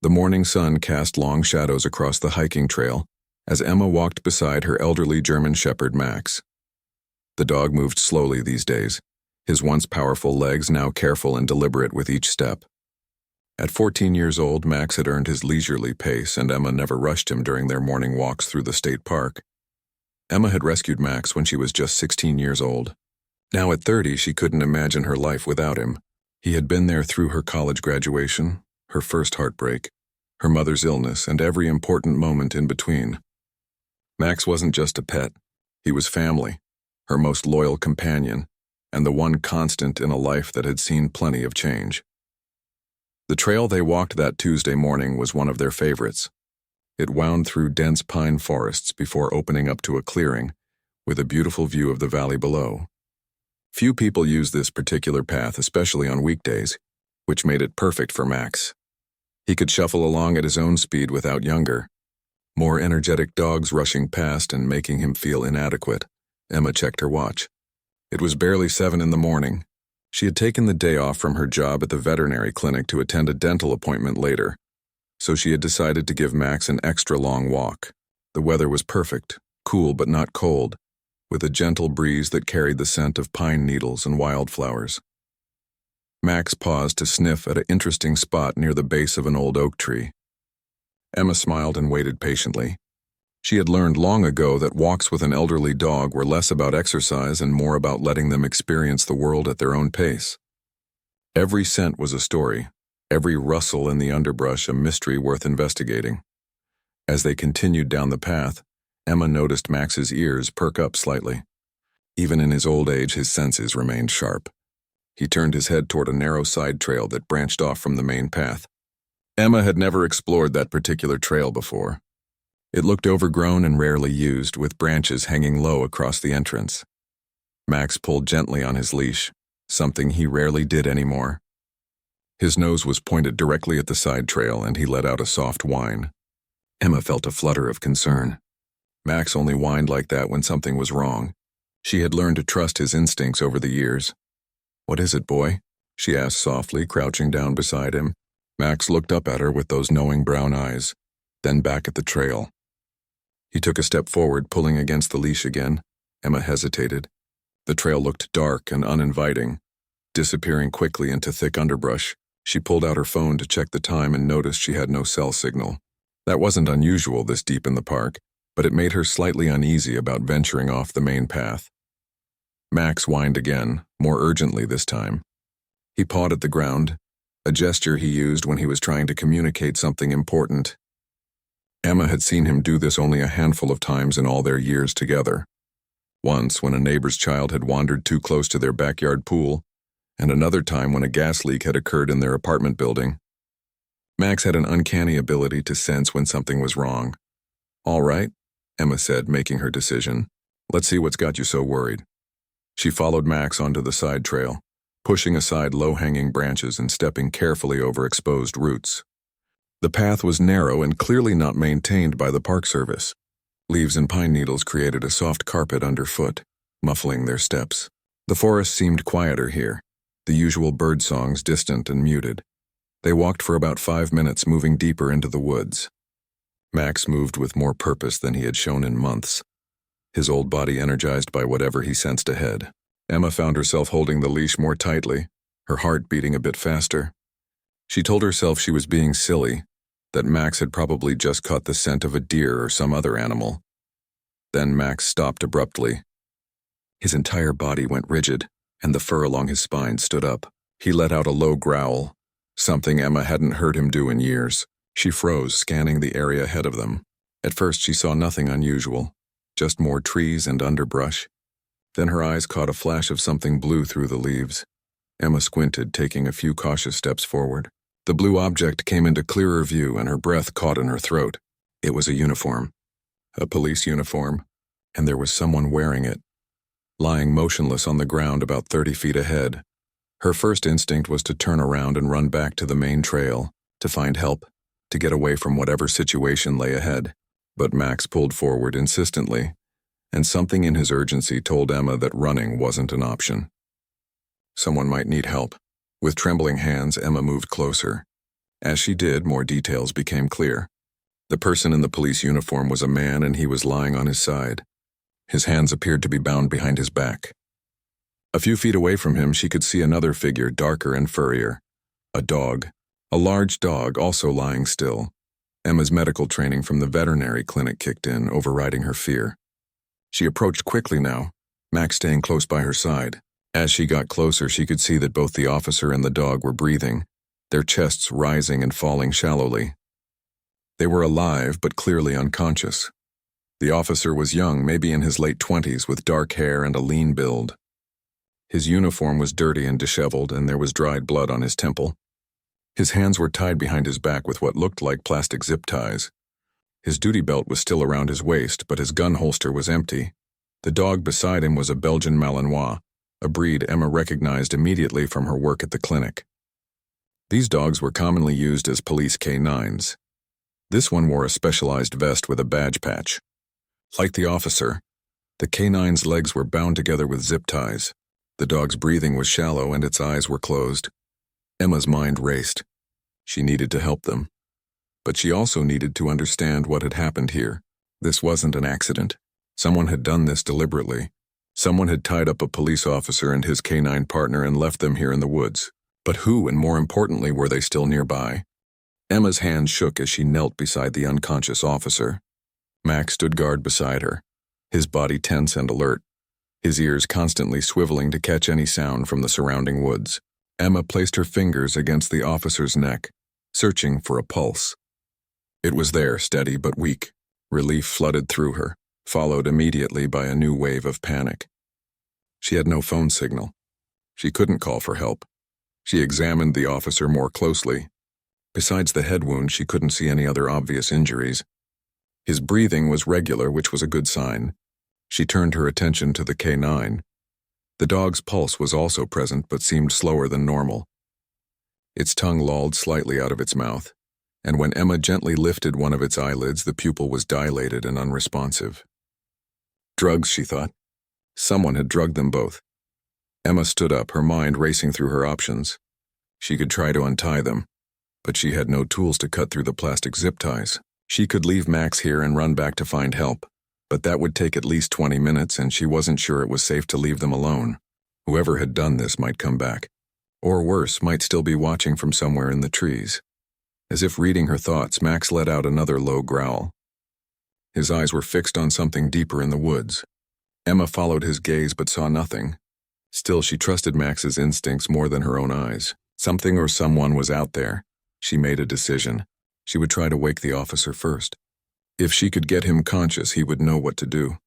The morning sun cast long shadows across the hiking trail as Emma walked beside her elderly German shepherd Max. The dog moved slowly these days, his once powerful legs now careful and deliberate with each step. At 14 years old, Max had earned his leisurely pace, and Emma never rushed him during their morning walks through the state park. Emma had rescued Max when she was just 16 years old. Now at 30, she couldn't imagine her life without him. He had been there through her college graduation, her first heartbreak, her mother's illness, and every important moment in between. Max wasn't just a pet. He was family, her most loyal companion, and the one constant in a life that had seen plenty of change. The trail they walked that Tuesday morning was one of their favorites. It wound through dense pine forests before opening up to a clearing, with a beautiful view of the valley below. Few people use this particular path, especially on weekdays, which made it perfect for Max. He could shuffle along at his own speed without younger, more energetic dogs rushing past and making him feel inadequate. Emma checked her watch. It was barely 7 in the morning. She had taken the day off from her job at the veterinary clinic to attend a dental appointment later, so she had decided to give Max an extra long walk. The weather was perfect, cool but not cold, with a gentle breeze that carried the scent of pine needles and wildflowers. Max paused to sniff at an interesting spot near the base of an old oak tree. Emma smiled and waited patiently. She had learned long ago that walks with an elderly dog were less about exercise and more about letting them experience the world at their own pace. Every scent was a story, every rustle in the underbrush a mystery worth investigating. As they continued down the path, Emma noticed Max's ears perk up slightly. Even in his old age, his senses remained sharp. He turned his head toward a narrow side trail that branched off from the main path. Emma had never explored that particular trail before. It looked overgrown and rarely used, with branches hanging low across the entrance. Max pulled gently on his leash, something he rarely did anymore. His nose was pointed directly at the side trail, and he let out a soft whine. Emma felt a flutter of concern. Max only whined like that when something was wrong. She had learned to trust his instincts over the years. "What is it, boy?" she asked softly, crouching down beside him. Max looked up at her with those knowing brown eyes, then back at the trail. He took a step forward, pulling against the leash again. Emma hesitated. The trail looked dark and uninviting, disappearing quickly into thick underbrush. She pulled out her phone to check the time and noticed she had no cell signal. That wasn't unusual this deep in the park, but it made her slightly uneasy about venturing off the main path. Max whined again, more urgently this time. He pawed at the ground, a gesture he used when he was trying to communicate something important. Emma had seen him do this only a handful of times in all their years together. Once when a neighbor's child had wandered too close to their backyard pool, and another time when a gas leak had occurred in their apartment building. Max had an uncanny ability to sense when something was wrong. "All right," Emma said, making her decision. "Let's see what's got you so worried." She followed Max onto the side trail, pushing aside low-hanging branches and stepping carefully over exposed roots. The path was narrow and clearly not maintained by the Park Service. Leaves and pine needles created a soft carpet underfoot, muffling their steps. The forest seemed quieter here, the usual bird songs distant and muted. They walked for about 5 minutes, moving deeper into the woods. Max moved with more purpose than he had shown in months, his old body energized by whatever he sensed ahead. Emma found herself holding the leash more tightly, her heart beating a bit faster. She told herself she was being silly, that Max had probably just caught the scent of a deer or some other animal. Then Max stopped abruptly. His entire body went rigid, and the fur along his spine stood up. He let out a low growl, something Emma hadn't heard him do in years. She froze, scanning the area ahead of them. At first she saw nothing unusual, just more trees and underbrush. Then her eyes caught a flash of something blue through the leaves. Emma squinted, taking a few cautious steps forward. The blue object came into clearer view, and her breath caught in her throat. It was a uniform. A police uniform, and there was someone wearing it, lying motionless on the ground about 30 feet ahead. Her first instinct was to turn around and run back to the main trail, to find help, to get away from whatever situation lay ahead. But Max pulled forward insistently, and something in his urgency told Emma that running wasn't an option. Someone might need help. With trembling hands, Emma moved closer. As she did, more details became clear. The person in the police uniform was a man and he was lying on his side. His hands appeared to be bound behind his back. A few feet away from him, she could see another figure, darker and furrier. A dog. A large dog, also lying still. Emma's medical training from the veterinary clinic kicked in, overriding her fear. She approached quickly now, Max staying close by her side. As she got closer, she could see that both the officer and the dog were breathing, their chests rising and falling shallowly. They were alive, but clearly unconscious. The officer was young, maybe in his late 20s, with dark hair and a lean build. His uniform was dirty and disheveled, and there was dried blood on his temple. His hands were tied behind his back with what looked like plastic zip ties. His duty belt was still around his waist, but his gun holster was empty. The dog beside him was a Belgian Malinois, a breed Emma recognized immediately from her work at the clinic. These dogs were commonly used as police canines. This one wore a specialized vest with a badge patch. Like the officer, the canine's legs were bound together with zip ties. The dog's breathing was shallow and its eyes were closed. Emma's mind raced. She needed to help them. But she also needed to understand what had happened here. This wasn't an accident. Someone had done this deliberately. Someone had tied up a police officer and his canine partner and left them here in the woods. But who, and more importantly, were they still nearby? Emma's hand shook as she knelt beside the unconscious officer. Max stood guard beside her, his body tense and alert, his ears constantly swiveling to catch any sound from the surrounding woods. Emma placed her fingers against the officer's neck, searching for a pulse. It was there, steady but weak. Relief flooded through her, followed immediately by a new wave of panic. She had no phone signal. She couldn't call for help. She examined the officer more closely. Besides the head wound, she couldn't see any other obvious injuries. His breathing was regular, which was a good sign. She turned her attention to the canine. The dog's pulse was also present, but seemed slower than normal. Its tongue lolled slightly out of its mouth, and when Emma gently lifted one of its eyelids, the pupil was dilated and unresponsive. Drugs, she thought. Someone had drugged them both. Emma stood up, her mind racing through her options. She could try to untie them, but she had no tools to cut through the plastic zip ties. She could leave Max here and run back to find help, but that would take at least 20 minutes, and she wasn't sure it was safe to leave them alone. Whoever had done this might come back, or worse, might still be watching from somewhere in the trees. As if reading her thoughts, Max let out another low growl. His eyes were fixed on something deeper in the woods. Emma followed his gaze but saw nothing. Still, she trusted Max's instincts more than her own eyes. Something or someone was out there. She made a decision. She would try to wake the officer first. If she could get him conscious, he would know what to do.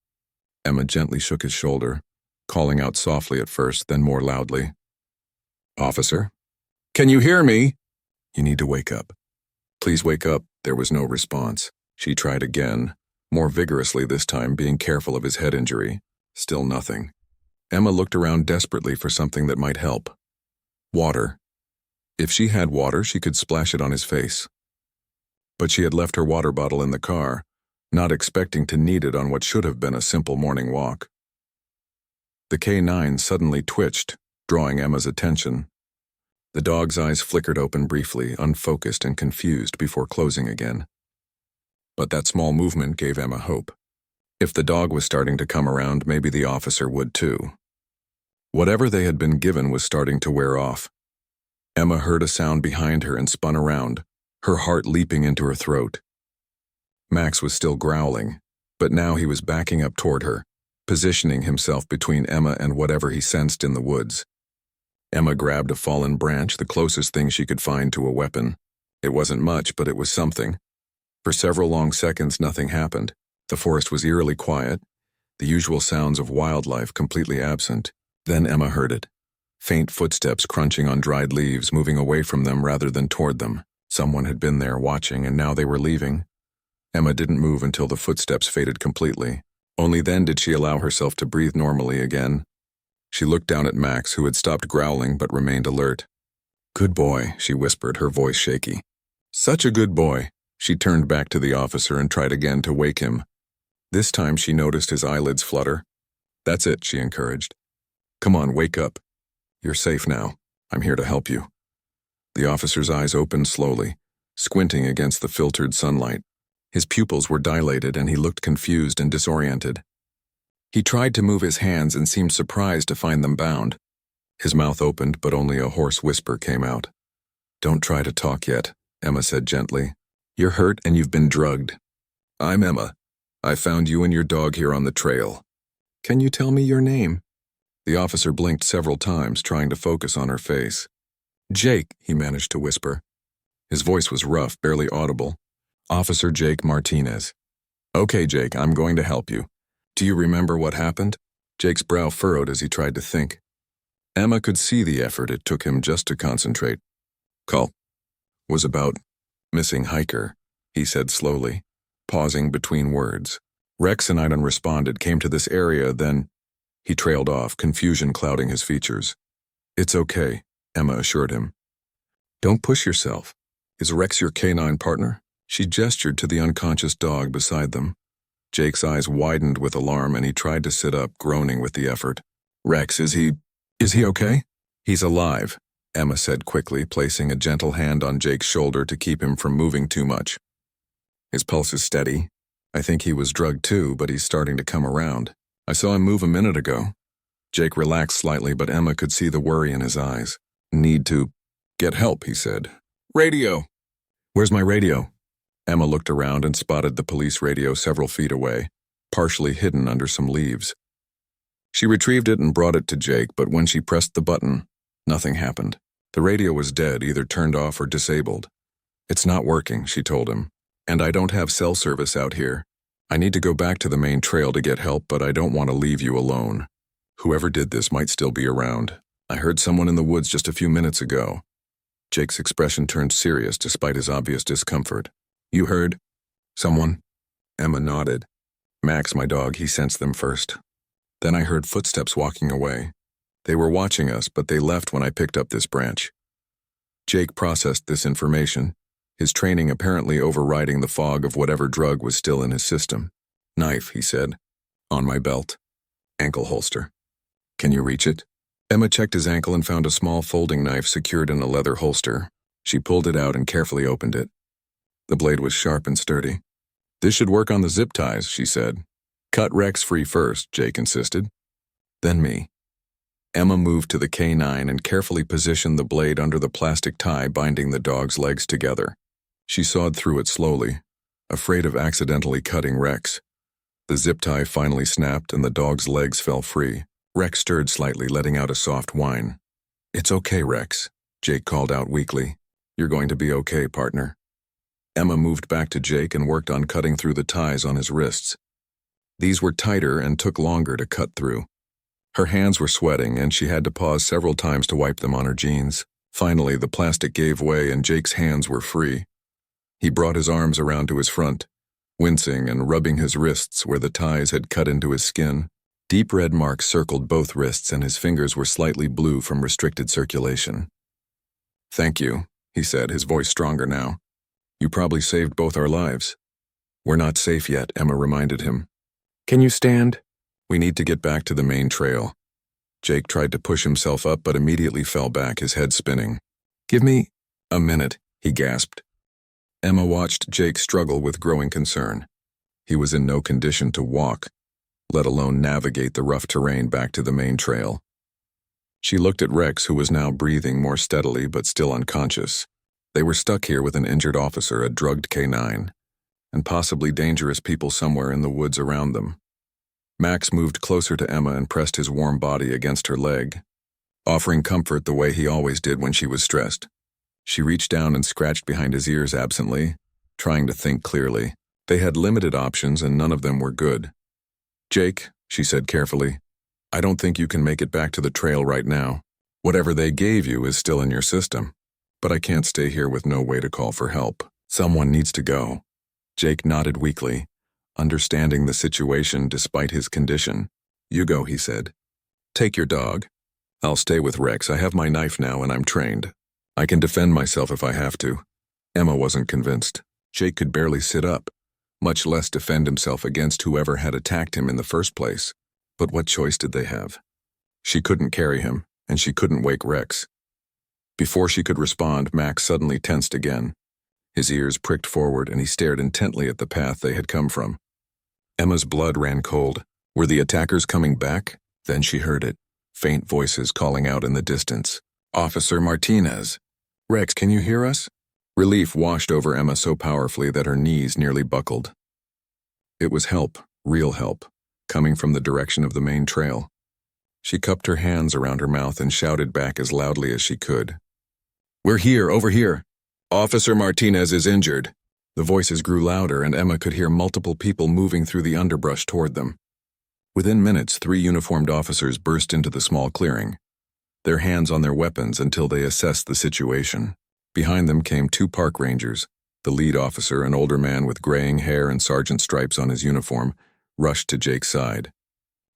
Emma gently shook his shoulder, calling out softly at first, then more loudly. "Officer? Can you hear me? You need to wake up. Please wake up." There was no response. She tried again, more vigorously this time, being careful of his head injury. Still nothing. Emma looked around desperately for something that might help. Water. If she had water, she could splash it on his face. But she had left her water bottle in the car, not expecting to need it on what should have been a simple morning walk. The K9 suddenly twitched, drawing Emma's attention. The dog's eyes flickered open briefly, unfocused and confused, before closing again. But that small movement gave Emma hope. If the dog was starting to come around, maybe the officer would too. Whatever they had been given was starting to wear off. Emma heard a sound behind her and spun around, her heart leaping into her throat. Max was still growling, but now he was backing up toward her, positioning himself between Emma and whatever he sensed in the woods. Emma grabbed a fallen branch, the closest thing she could find to a weapon. It wasn't much, but it was something. For several long seconds, nothing happened. The forest was eerily quiet, the usual sounds of wildlife completely absent. Then Emma heard it. Faint footsteps crunching on dried leaves, moving away from them rather than toward them. Someone had been there watching, and now they were leaving. Emma didn't move until the footsteps faded completely. Only then did she allow herself to breathe normally again. She looked down at Max, who had stopped growling but remained alert. "Good boy," she whispered, her voice shaky. "Such a good boy." She turned back to the officer and tried again to wake him. This time she noticed his eyelids flutter. "That's it," she encouraged. "Come on, wake up. You're safe now. I'm here to help you." The officer's eyes opened slowly, squinting against the filtered sunlight. His pupils were dilated and he looked confused and disoriented. He tried to move his hands and seemed surprised to find them bound. His mouth opened, but only a hoarse whisper came out. "Don't try to talk yet," Emma said gently. "You're hurt and you've been drugged." "I'm Emma. I found you and your dog here on the trail." "Can you tell me your name?" The officer blinked several times, trying to focus on her face. "Jake," he managed to whisper. His voice was rough, barely audible. "Officer Jake Martinez." "Okay, Jake, I'm going to help you. Do you remember what happened?" Jake's brow furrowed as he tried to think. Emma could see the effort it took him just to concentrate. "Call was about missing hiker," he said slowly, pausing between words. "Rex and I done responded, came to this area, then—" He trailed off, confusion clouding his features. "It's okay," Emma assured him. "Don't push yourself. Is Rex your canine partner?" She gestured to the unconscious dog beside them. Jake's eyes widened with alarm and he tried to sit up, groaning with the effort. "Rex, is he okay?" "He's alive," Emma said quickly, placing a gentle hand on Jake's shoulder to keep him from moving too much. "His pulse is steady. I think he was drugged too, but he's starting to come around. I saw him move a minute ago." Jake relaxed slightly, but Emma could see the worry in his eyes. "Need to get help," he said. "Radio!" "Where's my radio?" Emma looked around and spotted the police radio several feet away, partially hidden under some leaves. She retrieved it and brought it to Jake, but when she pressed the button, nothing happened. The radio was dead, either turned off or disabled. "It's not working," she told him. "And I don't have cell service out here. I need to go back to the main trail to get help, but I don't want to leave you alone. Whoever did this might still be around. I heard someone in the woods just a few minutes ago." Jake's expression turned serious despite his obvious discomfort. "You heard someone?" Emma nodded. "Max, my dog, he sensed them first. Then I heard footsteps walking away. They were watching us, but they left when I picked up this branch." Jake processed this information, his training apparently overriding the fog of whatever drug was still in his system. "Knife," he said. "On my belt. Ankle holster. Can you reach it?" Emma checked his ankle and found a small folding knife secured in a leather holster. She pulled it out and carefully opened it. The blade was sharp and sturdy. "This should work on the zip ties," she said. "Cut Rex free first," Jake insisted. "Then me." Emma moved to the K9 and carefully positioned the blade under the plastic tie binding the dog's legs together. She sawed through it slowly, afraid of accidentally cutting Rex. The zip tie finally snapped and the dog's legs fell free. Rex stirred slightly, letting out a soft whine. "It's okay, Rex," Jake called out weakly. "You're going to be okay, partner." Emma moved back to Jake and worked on cutting through the ties on his wrists. These were tighter and took longer to cut through. Her hands were sweating and she had to pause several times to wipe them on her jeans. Finally, the plastic gave way and Jake's hands were free. He brought his arms around to his front, wincing and rubbing his wrists where the ties had cut into his skin. Deep red marks circled both wrists and his fingers were slightly blue from restricted circulation. "Thank you," he said, his voice stronger now. "You probably saved both our lives." "We're not safe yet," Emma reminded him. "Can you stand? We need to get back to the main trail." Jake tried to push himself up but immediately fell back, his head spinning. "Give me a minute," he gasped. Emma watched Jake struggle with growing concern. He was in no condition to walk, let alone navigate the rough terrain back to the main trail. She looked at Rex, who was now breathing more steadily but still unconscious. They were stuck here with an injured officer, a drugged K9, and possibly dangerous people somewhere in the woods around them. Max moved closer to Emma and pressed his warm body against her leg, offering comfort the way he always did when she was stressed. She reached down and scratched behind his ears absently, trying to think clearly. They had limited options and none of them were good. "Jake," she said carefully, "I don't think you can make it back to the trail right now. Whatever they gave you is still in your system. But I can't stay here with no way to call for help. Someone needs to go." Jake nodded weakly, understanding the situation despite his condition. "You go," he said. "Take your dog. I'll stay with Rex. I have my knife now and I'm trained. I can defend myself if I have to." Emma wasn't convinced. Jake could barely sit up, much less defend himself against whoever had attacked him in the first place. But what choice did they have? She couldn't carry him, and she couldn't wake Rex. Before she could respond, Max suddenly tensed again. His ears pricked forward and he stared intently at the path they had come from. Emma's blood ran cold. Were the attackers coming back? Then she heard it. Faint voices calling out in the distance. "Officer Martinez! Rex, can you hear us?" Relief washed over Emma so powerfully that her knees nearly buckled. It was help, real help, coming from the direction of the main trail. She cupped her hands around her mouth and shouted back as loudly as she could. "We're here, over here! Officer Martinez is injured!" The voices grew louder and Emma could hear multiple people moving through the underbrush toward them. Within minutes, 3 uniformed officers burst into the small clearing, their hands on their weapons until they assessed the situation. Behind them came 2 park rangers. The lead officer, an older man with graying hair and sergeant stripes on his uniform, rushed to Jake's side.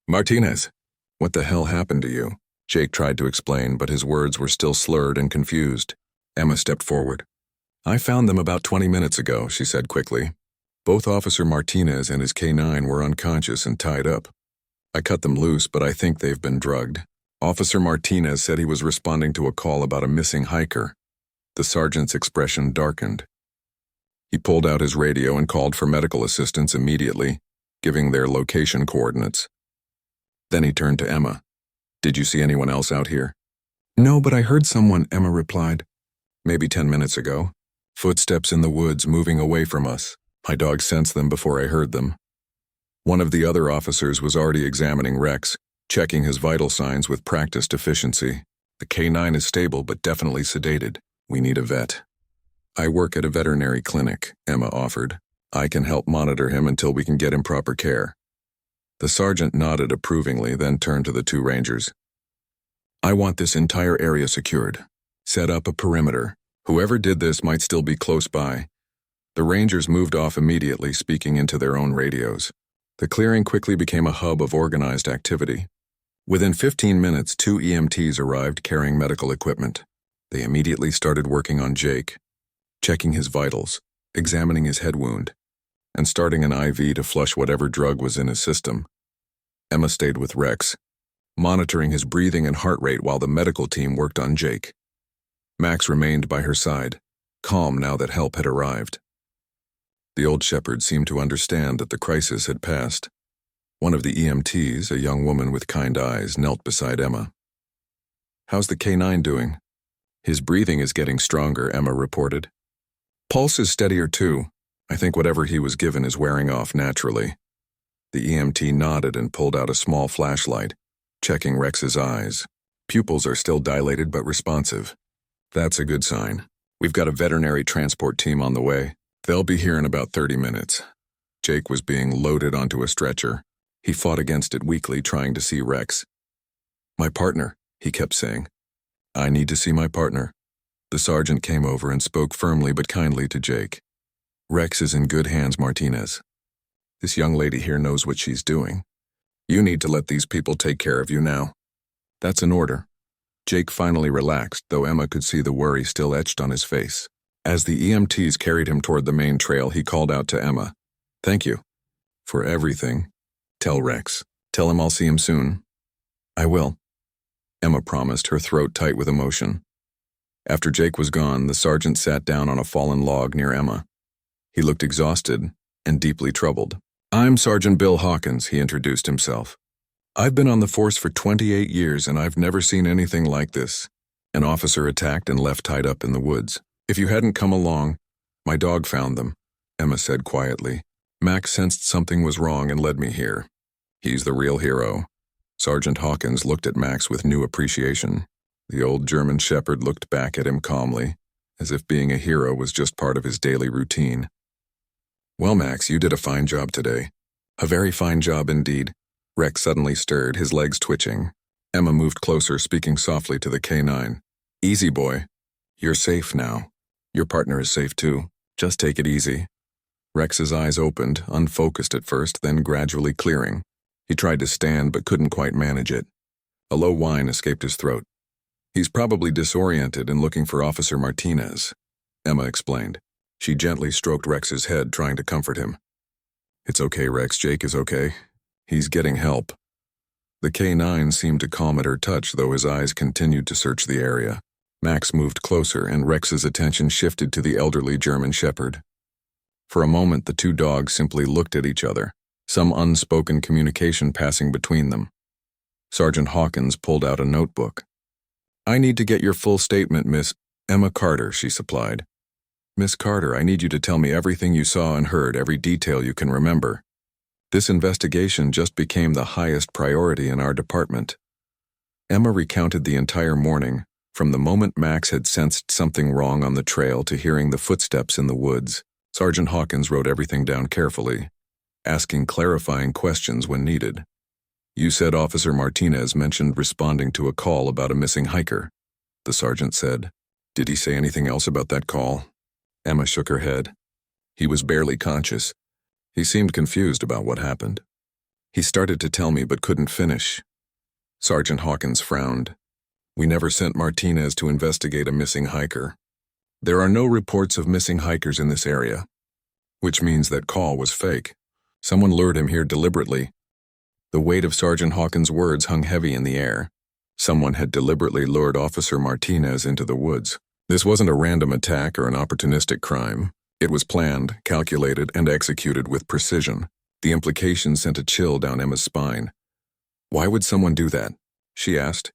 "Martinez, what the hell happened to you?" Jake tried to explain, but his words were still slurred and confused. Emma stepped forward. "I found them about 20 minutes ago," she said quickly. "Both Officer Martinez and his K9 were unconscious and tied up. I cut them loose, but I think they've been drugged." Officer Martinez said he was responding to a call about a missing hiker. The sergeant's expression darkened. He pulled out his radio and called for medical assistance immediately, giving their location coordinates. Then he turned to Emma. "Did you see anyone else out here?" "No, but I heard someone," Emma replied. "Maybe 10 minutes ago. Footsteps in the woods moving away from us. My dog sensed them before I heard them." One of the other officers was already examining Rex, checking his vital signs with practiced efficiency. "The K9 is stable but definitely sedated. We need a vet." "I work at a veterinary clinic," Emma offered. "I can help monitor him until we can get him proper care." The sergeant nodded approvingly, then turned to the 2 rangers. "I want this entire area secured. Set up a perimeter. Whoever did this might still be close by." The rangers moved off immediately, speaking into their own radios. The clearing quickly became a hub of organized activity. Within 15 minutes, 2 EMTs arrived carrying medical equipment. They immediately started working on Jake, checking his vitals, examining his head wound, and starting an IV to flush whatever drug was in his system. Emma stayed with Rex, monitoring his breathing and heart rate while the medical team worked on Jake. Max remained by her side, calm now that help had arrived. The old shepherd seemed to understand that the crisis had passed. One of the EMTs, a young woman with kind eyes, knelt beside Emma. "How's the K9 doing?" "His breathing is getting stronger," Emma reported. "Pulse is steadier too. I think whatever he was given is wearing off naturally." The EMT nodded and pulled out a small flashlight, checking Rex's eyes. Pupils are still dilated but responsive. "That's a good sign. We've got a veterinary transport team on the way. They'll be here in about 30 minutes. Jake was being loaded onto a stretcher. He fought against it weakly, trying to see Rex. "My partner," he kept saying. "I need to see my partner." The sergeant came over and spoke firmly but kindly to Jake. "Rex is in good hands, Martinez. This young lady here knows what she's doing. You need to let these people take care of you now." "That's an order." Jake finally relaxed, though Emma could see the worry still etched on his face. As the EMTs carried him toward the main trail, he called out to Emma. "Thank you for everything. Tell Rex. Tell him I'll see him soon." "I will," Emma promised, her throat tight with emotion. After Jake was gone, the sergeant sat down on a fallen log near Emma. He looked exhausted and deeply troubled. "I'm Sergeant Bill Hawkins," he introduced himself. "I've been on the force for 28 years and I've never seen anything like this. An officer attacked and left tied up in the woods. If you hadn't come along, my dog found them," Emma said quietly. "Max sensed something was wrong and led me here. He's the real hero." Sergeant Hawkins looked at Max with new appreciation. The old German shepherd looked back at him calmly, as if being a hero was just part of his daily routine. "Well, Max, you did a fine job today." "A very fine job indeed." Rex suddenly stirred, his legs twitching. Emma moved closer, speaking softly to the K9. "Easy, boy. You're safe now. Your partner is safe too. Just take it easy." Rex's eyes opened, unfocused at first, then gradually clearing. He tried to stand but couldn't quite manage it. A low whine escaped his throat. "He's probably disoriented and looking for Officer Martinez," Emma explained. She gently stroked Rex's head, trying to comfort him. "It's okay, Rex. Jake is okay. He's getting help." The K9 seemed to calm at her touch, though his eyes continued to search the area. Max moved closer, and Rex's attention shifted to the elderly German shepherd. For a moment, the two dogs simply looked at each other, some unspoken communication passing between them. Sergeant Hawkins pulled out a notebook. "I need to get your full statement, Miss Emma Carter," she supplied. "Miss Carter, I need you to tell me everything you saw and heard, every detail you can remember. This investigation just became the highest priority in our department." Emma recounted the entire morning, from the moment Max had sensed something wrong on the trail to hearing the footsteps in the woods. Sergeant Hawkins wrote everything down carefully, asking clarifying questions when needed. "You said Officer Martinez mentioned responding to a call about a missing hiker," the sergeant said. "Did he say anything else about that call?" Emma shook her head. "He was barely conscious. He seemed confused about what happened. He started to tell me but couldn't finish." Sergeant Hawkins frowned. "We never sent Martinez to investigate a missing hiker. There are no reports of missing hikers in this area, which means that call was fake. Someone lured him here deliberately." The weight of Sergeant Hawkins' words hung heavy in the air. Someone had deliberately lured Officer Martinez into the woods. This wasn't a random attack or an opportunistic crime. It was planned, calculated, and executed with precision. The implication sent a chill down Emma's spine. "Why would someone do that?" she asked,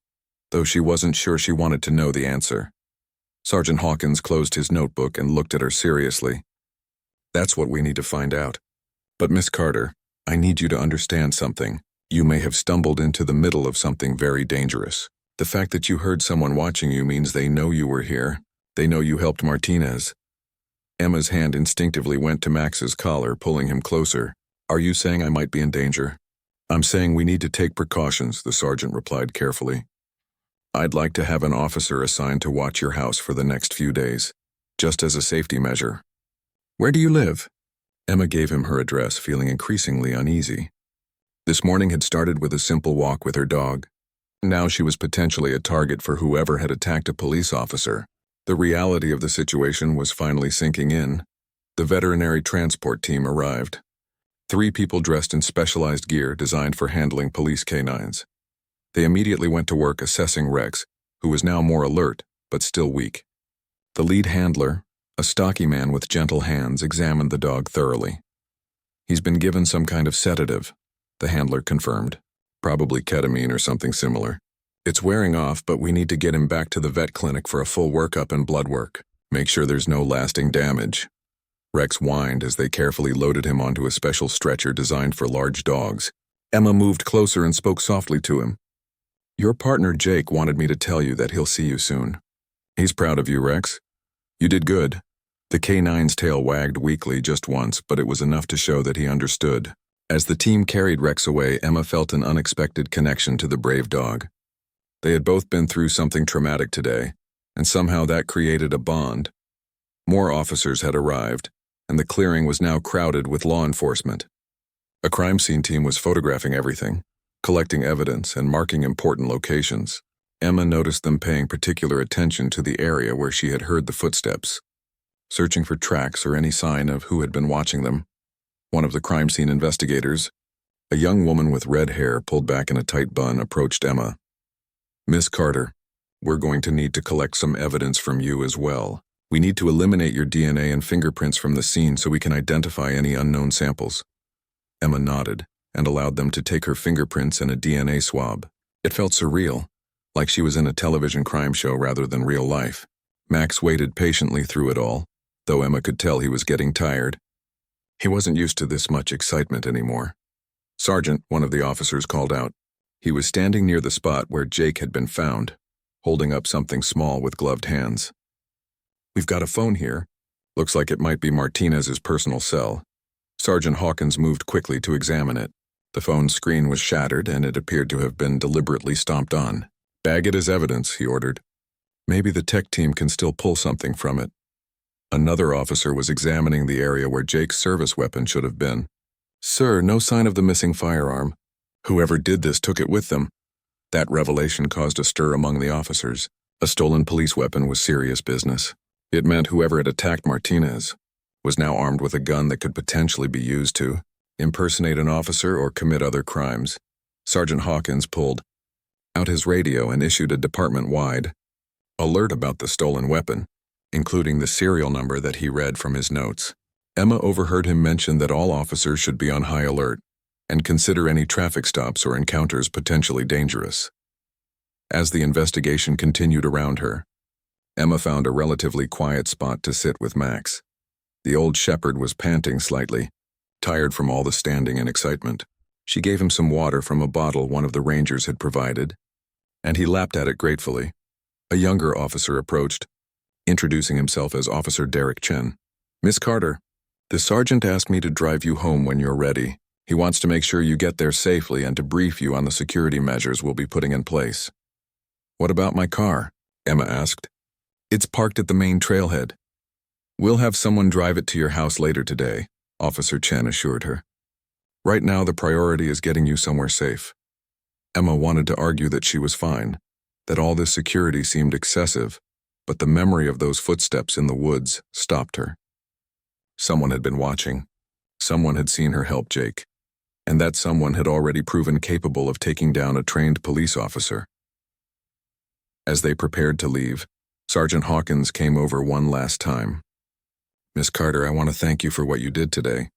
though she wasn't sure she wanted to know the answer. Sergeant Hawkins closed his notebook and looked at her seriously. "That's what we need to find out. But Miss Carter, I need you to understand something. You may have stumbled into the middle of something very dangerous. The fact that you heard someone watching you means they know you were here. They know you helped Martinez." Emma's hand instinctively went to Max's collar, pulling him closer. "Are you saying I might be in danger?" "I'm saying we need to take precautions," the sergeant replied carefully. "I'd like to have an officer assigned to watch your house for the next few days, just as a safety measure." "Where do you live?" Emma gave him her address, feeling increasingly uneasy. This morning had started with a simple walk with her dog. Now she was potentially a target for whoever had attacked a police officer. The reality of the situation was finally sinking in. The veterinary transport team arrived. 3 people dressed in specialized gear designed for handling police canines. They immediately went to work assessing Rex, who was now more alert, but still weak. The lead handler, a stocky man with gentle hands, examined the dog thoroughly. "He's been given some kind of sedative," the handler confirmed. "Probably ketamine or something similar. It's wearing off, but we need to get him back to the vet clinic for a full workup and blood work. Make sure there's no lasting damage." Rex whined as they carefully loaded him onto a special stretcher designed for large dogs. Emma moved closer and spoke softly to him. "Your partner Jake wanted me to tell you that he'll see you soon. He's proud of you, Rex. You did good." The canine's tail wagged weakly just once, but it was enough to show that he understood. As the team carried Rex away, Emma felt an unexpected connection to the brave dog. They had both been through something traumatic today, and somehow that created a bond. More officers had arrived, and the clearing was now crowded with law enforcement. A crime scene team was photographing everything, collecting evidence, and marking important locations. Emma noticed them paying particular attention to the area where she had heard the footsteps, searching for tracks or any sign of who had been watching them. One of the crime scene investigators, a young woman with red hair pulled back in a tight bun, approached Emma. "Miss Carter, we're going to need to collect some evidence from you as well. We need to eliminate your DNA and fingerprints from the scene so we can identify any unknown samples." Emma nodded and allowed them to take her fingerprints and a DNA swab. It felt surreal, like she was in a television crime show rather than real life. Max waited patiently through it all, though Emma could tell he was getting tired. He wasn't used to this much excitement anymore. "Sergeant," one of the officers called out. He was standing near the spot where Jake had been found, holding up something small with gloved hands. "We've got a phone here. Looks like it might be Martinez's personal cell." Sergeant Hawkins moved quickly to examine it. The phone's screen was shattered, and it appeared to have been deliberately stomped on. "Bag it as evidence," he ordered. "Maybe the tech team can still pull something from it." Another officer was examining the area where Jake's service weapon should have been. "Sir, no sign of the missing firearm. Whoever did this took it with them." That revelation caused a stir among the officers. A stolen police weapon was serious business. It meant whoever had attacked Martinez was now armed with a gun that could potentially be used to impersonate an officer or commit other crimes. Sergeant Hawkins pulled out his radio and issued a department-wide alert about the stolen weapon, including the serial number that he read from his notes. Emma overheard him mention that all officers should be on high alert and consider any traffic stops or encounters potentially dangerous. As the investigation continued around her, Emma found a relatively quiet spot to sit with Max. The old shepherd was panting slightly, tired from all the standing and excitement. She gave him some water from a bottle one of the rangers had provided, and he lapped at it gratefully. A younger officer approached, introducing himself as Officer Derek Chen. "Miss Carter, the sergeant asked me to drive you home when you're ready. He wants to make sure you get there safely and to brief you on the security measures we'll be putting in place." "What about my car?" Emma asked. "It's parked at the main trailhead. We'll have someone drive it to your house later today," Officer Chen assured her. "Right now the priority is getting you somewhere safe." Emma wanted to argue that she was fine, that all this security seemed excessive, but the memory of those footsteps in the woods stopped her. Someone had been watching. Someone had seen her help Jake, and that someone had already proven capable of taking down a trained police officer. As they prepared to leave, Sergeant Hawkins came over one last time. "Miss Carter, I want to thank you for what you did today.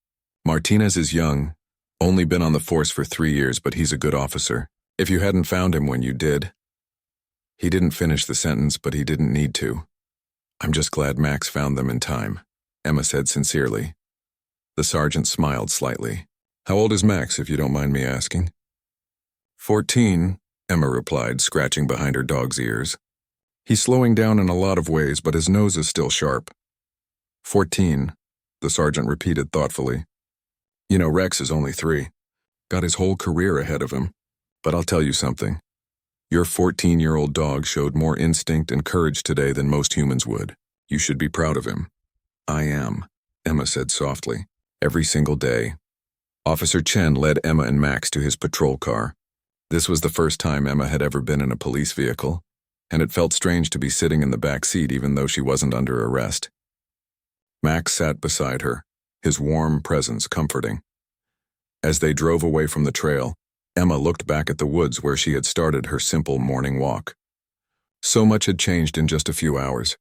Martinez is young, only been on the force for 3 years, but he's a good officer. If you hadn't found him when you did..." He didn't finish the sentence, but he didn't need to. "I'm just glad Max found them in time," Emma said sincerely. The sergeant smiled slightly. "How old is Max, if you don't mind me asking?" 14, Emma replied, scratching behind her dog's ears. "He's slowing down in a lot of ways, but his nose is still sharp." 14, the sergeant repeated thoughtfully. "You know, Rex is only 3. Got his whole career ahead of him. But I'll tell you something. Your 14-year-old dog showed more instinct and courage today than most humans would. You should be proud of him." "I am," Emma said softly. "Every single day." Officer Chen led Emma and Max to his patrol car. This was the first time Emma had ever been in a police vehicle, and it felt strange to be sitting in the back seat even though she wasn't under arrest. Max sat beside her, his warm presence comforting. As they drove away from the trail, Emma looked back at the woods where she had started her simple morning walk. So much had changed in just a few hours.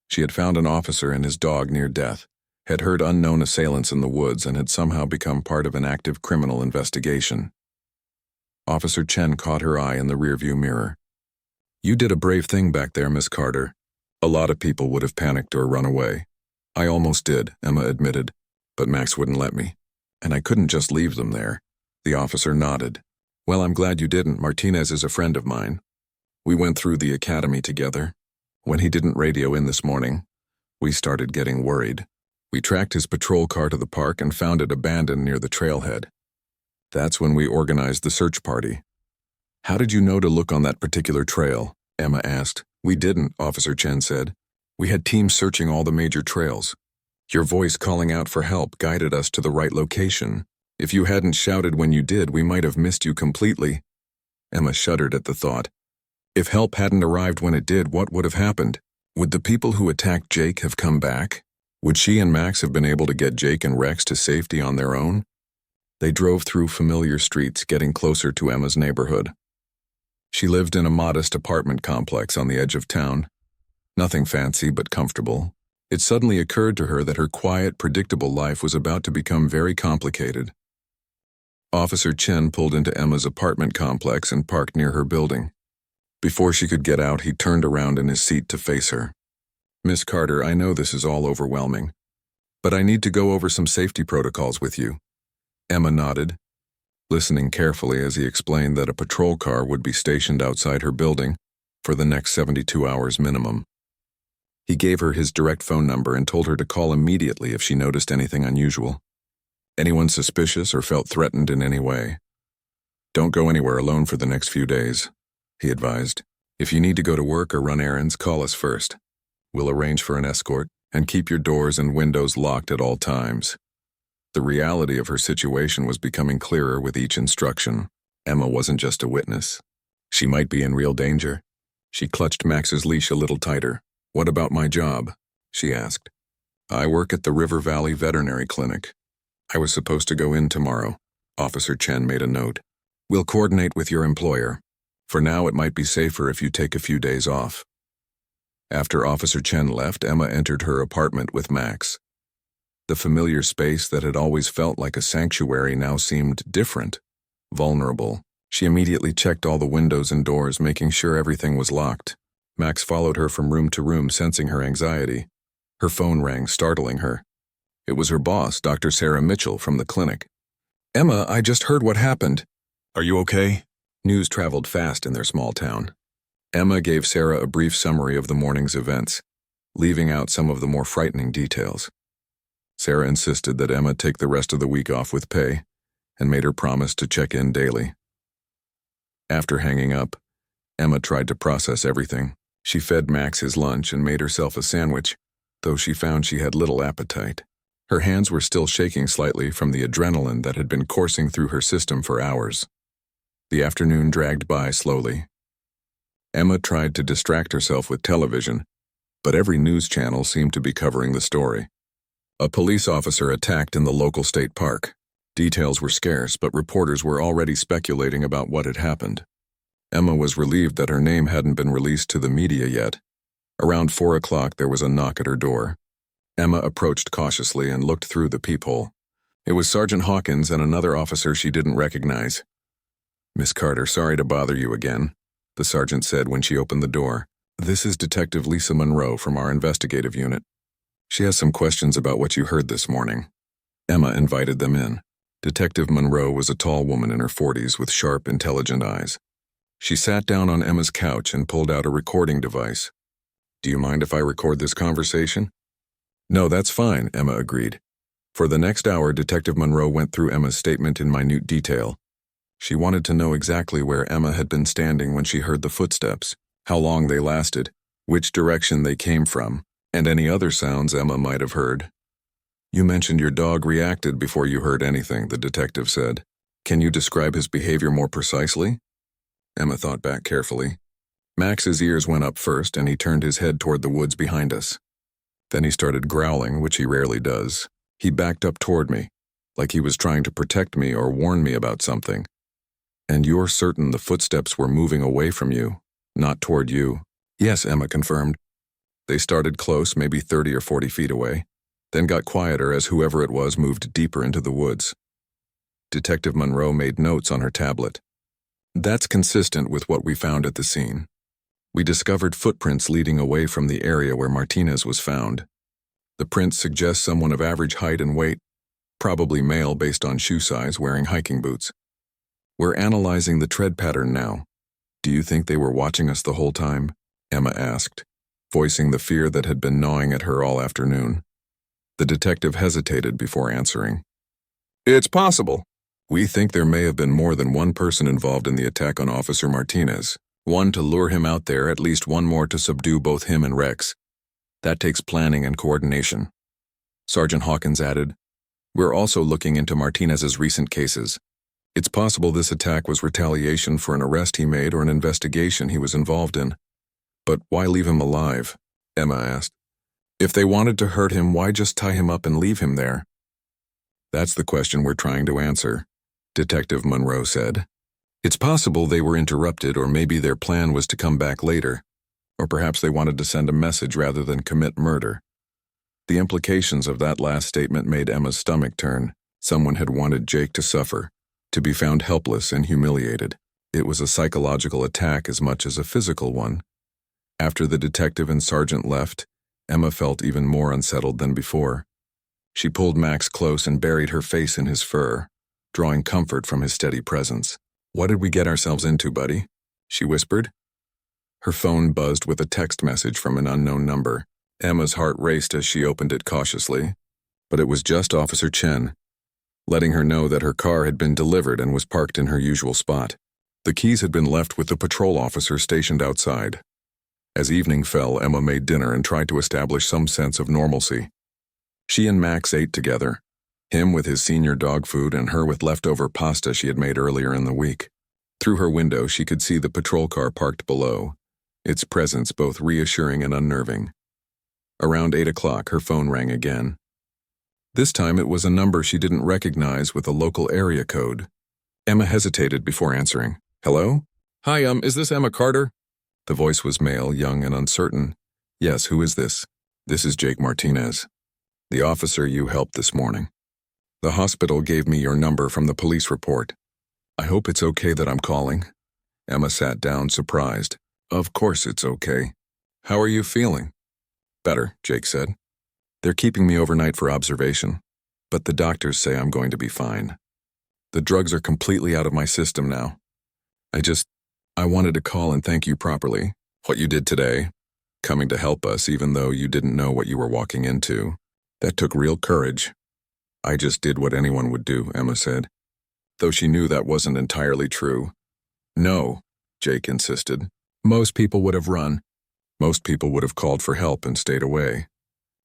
She had found an officer and his dog near death, had heard unknown assailants in the woods, and had somehow become part of an active criminal investigation. Officer Chen caught her eye in the rearview mirror. "You did a brave thing back there, Miss Carter. A lot of people would have panicked or run away." "I almost did," Emma admitted, "but Max wouldn't let me, and I couldn't just leave them there." The officer nodded. "Well, I'm glad you didn't. Martinez is a friend of mine. We went through the academy together. When he didn't radio in this morning, we started getting worried. We tracked his patrol car to the park and found it abandoned near the trailhead. That's when we organized the search party." "How did you know to look on that particular trail?" Emma asked. "We didn't," Officer Chen said. "We had teams searching all the major trails. Your voice calling out for help guided us to the right location. If you hadn't shouted when you did, we might have missed you completely." Emma shuddered at the thought. If help hadn't arrived when it did, what would have happened? Would the people who attacked Jake have come back? Would she and Max have been able to get Jake and Rex to safety on their own? They drove through familiar streets, getting closer to Emma's neighborhood. She lived in a modest apartment complex on the edge of town. Nothing fancy, but comfortable. It suddenly occurred to her that her quiet, predictable life was about to become very complicated. Officer Chen pulled into Emma's apartment complex and parked near her building. Before she could get out, he turned around in his seat to face her. "Miss Carter, I know this is all overwhelming, but I need to go over some safety protocols with you." Emma nodded, listening carefully as he explained that a patrol car would be stationed outside her building for the next 72 hours minimum. He gave her his direct phone number and told her to call immediately if she noticed anything unusual. Anyone suspicious or felt threatened in any way. "Don't go anywhere alone for the next few days," he advised. "If you need to go to work or run errands, call us first. We'll arrange for an escort, and keep your doors and windows locked at all times." The reality of her situation was becoming clearer with each instruction. Emma wasn't just a witness. She might be in real danger. She clutched Max's leash a little tighter. "What about my job?" she asked. "I work at the River Valley Veterinary Clinic. I was supposed to go in tomorrow." Officer Chen made a note. "We'll coordinate with your employer. For now, it might be safer if you take a few days off." After Officer Chen left, Emma entered her apartment with Max. The familiar space that had always felt like a sanctuary now seemed different, vulnerable. She immediately checked all the windows and doors, making sure everything was locked. Max followed her from room to room, sensing her anxiety. Her phone rang, startling her. It was her boss, Dr. Sarah Mitchell, from the clinic. "Emma, I just heard what happened. Are you okay?" News traveled fast in their small town. Emma gave Sarah a brief summary of the morning's events, leaving out some of the more frightening details. Sarah insisted that Emma take the rest of the week off with pay, and made her promise to check in daily. After hanging up, Emma tried to process everything. She fed Max his lunch and made herself a sandwich, though she found she had little appetite. Her hands were still shaking slightly from the adrenaline that had been coursing through her system for hours. The afternoon dragged by slowly. Emma tried to distract herself with television, but every news channel seemed to be covering the story. A police officer attacked in the local state park. Details were scarce, but reporters were already speculating about what had happened. Emma was relieved that her name hadn't been released to the media yet. Around 4 o'clock, there was a knock at her door. Emma approached cautiously and looked through the peephole. It was Sergeant Hawkins and another officer she didn't recognize. "Miss Carter, sorry to bother you again," the sergeant said when she opened the door. "This is Detective Lisa Monroe from our investigative unit. She has some questions about what you heard this morning." Emma invited them in. Detective Monroe was a tall woman in her 40s with sharp, intelligent eyes. She sat down on Emma's couch and pulled out a recording device. "Do you mind if I record this conversation?" "No, that's fine," Emma agreed. For the next hour, Detective Monroe went through Emma's statement in minute detail. She wanted to know exactly where Emma had been standing when she heard the footsteps, how long they lasted, which direction they came from, and any other sounds Emma might have heard. "You mentioned your dog reacted before you heard anything," the detective said. "Can you describe his behavior more precisely?" Emma thought back carefully. "Max's ears went up first, and he turned his head toward the woods behind us. Then he started growling, which he rarely does. He backed up toward me, like he was trying to protect me or warn me about something. And you're certain the footsteps were moving away from you, not toward you?" "Yes," Emma confirmed. "They started close, maybe 30 or 40 feet away, then got quieter as whoever it was moved deeper into the woods." Detective Monroe made notes on her tablet. "That's consistent with what we found at the scene. We discovered footprints leading away from the area where Martinez was found. The prints suggest someone of average height and weight, probably male based on shoe size, wearing hiking boots. We're analyzing the tread pattern now. Do you think they were watching us the whole time?" Emma asked, voicing the fear that had been gnawing at her all afternoon. The detective hesitated before answering. "It's possible. We think there may have been more than one person involved in the attack on Officer Martinez. One to lure him out there, at least one more to subdue both him and Rex. That takes planning and coordination." Sergeant Hawkins added, "We're also looking into Martinez's recent cases. It's possible this attack was retaliation for an arrest he made or an investigation he was involved in. But why leave him alive?" Emma asked. "If they wanted to hurt him, why just tie him up and leave him there?" "That's the question we're trying to answer," Detective Monroe said. "It's possible they were interrupted, or maybe their plan was to come back later, or perhaps they wanted to send a message rather than commit murder." The implications of that last statement made Emma's stomach turn. Someone had wanted Jake to suffer, to be found helpless and humiliated. It was a psychological attack as much as a physical one. After the detective and sergeant left, Emma felt even more unsettled than before. She pulled Max close and buried her face in his fur, drawing comfort from his steady presence. "What did we get ourselves into, buddy?" she whispered. Her phone buzzed with a text message from an unknown number. Emma's heart raced as she opened it cautiously, but it was just Officer Chen, letting her know that her car had been delivered and was parked in her usual spot. The keys had been left with the patrol officer stationed outside. As evening fell, Emma made dinner and tried to establish some sense of normalcy. She and Max ate together, him with his senior dog food and her with leftover pasta she had made earlier in the week. Through her window, she could see the patrol car parked below, its presence both reassuring and unnerving. Around 8 o'clock, her phone rang again. This time it was a number she didn't recognize with a local area code. Emma hesitated before answering. "Hello? Hi, is this Emma Carter?" The voice was male, young and uncertain, Yes, who is this? This is Jake Martinez, the officer you helped this morning. The hospital gave me your number from the police report. I hope it's okay that I'm calling. Emma sat down, surprised. Of course it's okay. How are you feeling? Better, Jake said. They're keeping me overnight for observation, but the doctors say I'm going to be fine. The drugs are completely out of my system now. I wanted to call and thank you properly. What you did today, coming to help us even though you didn't know what you were walking into, that took real courage. I just did what anyone would do, Emma said, though she knew that wasn't entirely true. No, Jake insisted. Most people would have run. Most people would have called for help and stayed away.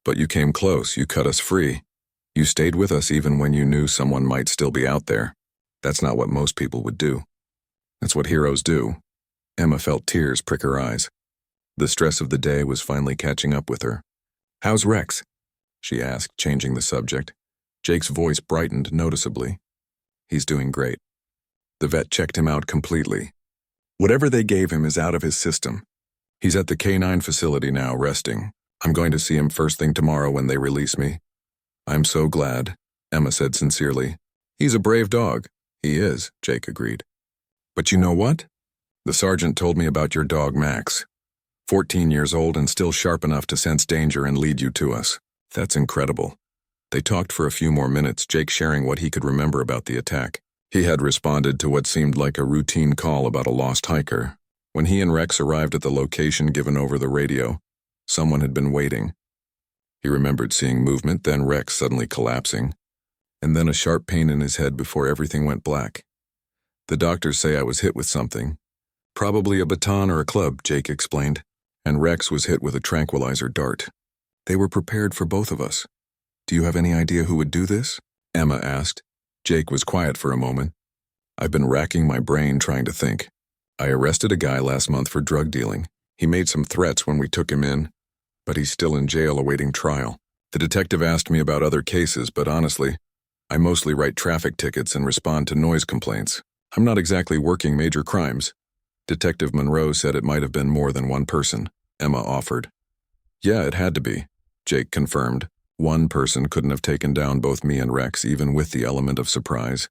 But you came close, you cut us free. You stayed with us even when you knew someone might still be out there. That's not what most people would do. That's what heroes do. Emma felt tears prick her eyes. The stress of the day was finally catching up with her. How's Rex? She asked, changing the subject. Jake's voice brightened noticeably. He's doing great. The vet checked him out completely. Whatever they gave him is out of his system. He's at the K9 facility now, resting. I'm going to see him first thing tomorrow when they release me. I'm so glad, Emma said sincerely. He's a brave dog. He is, Jake agreed. But you know what? The sergeant told me about your dog, Max. 14 years old and still sharp enough to sense danger and lead you to us. That's incredible. They talked for a few more minutes, Jake sharing what he could remember about the attack. He had responded to what seemed like a routine call about a lost hiker. When he and Rex arrived at the location given over the radio, someone had been waiting. He remembered seeing movement, then Rex suddenly collapsing, and then a sharp pain in his head before everything went black. The doctors say I was hit with something. Probably a baton or a club, Jake explained, and Rex was hit with a tranquilizer dart. They were prepared for both of us. Do you have any idea who would do this? Emma asked. Jake was quiet for a moment. I've been racking my brain trying to think. I arrested a guy last month for drug dealing. He made some threats when we took him in, but he's still in jail awaiting trial. The detective asked me about other cases, but honestly, I mostly write traffic tickets and respond to noise complaints. I'm not exactly working major crimes. Detective Monroe said it might have been more than one person, Emma offered. Yeah, it had to be, Jake confirmed. One person couldn't have taken down both me and Rex, even with the element of surprise.